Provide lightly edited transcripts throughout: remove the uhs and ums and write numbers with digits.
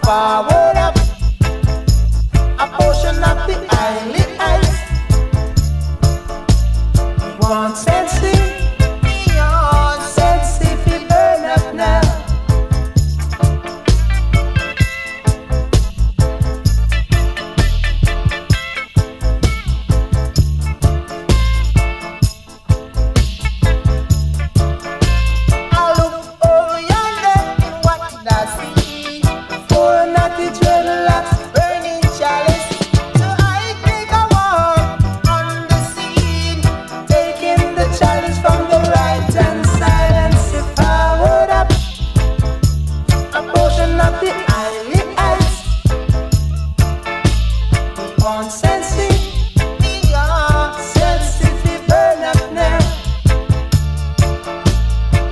Forward up, a portion of the island ice. One sensei, beyond sensei, we burn up now. I look over yonder, what did I see? Four naughty dreadlocks, burning chalice. So I take a walk on the scene, taking the chalice from the right hand side and sit forward up. A portion of the island ice. On sensei, beyond sensei, we burn up now.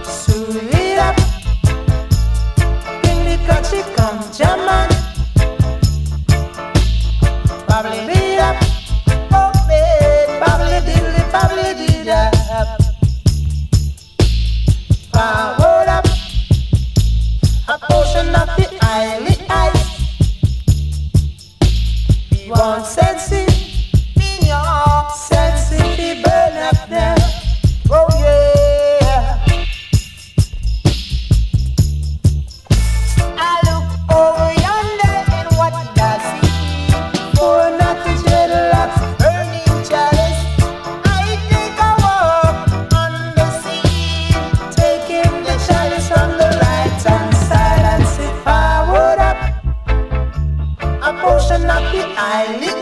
Soon it up, bring the country come Jamaican. Bubbly it up, oh man, bubbly did up. Forward up, a portion of the island ice. We want sensei, beyond sensei, we burn up now. Oh yeah. I look over yonder and what did I see? Four naughty dreadlocks, burning chalice. I take a walk on the sea, taking the chalice from the right hand side and sit forward up. A portion of the island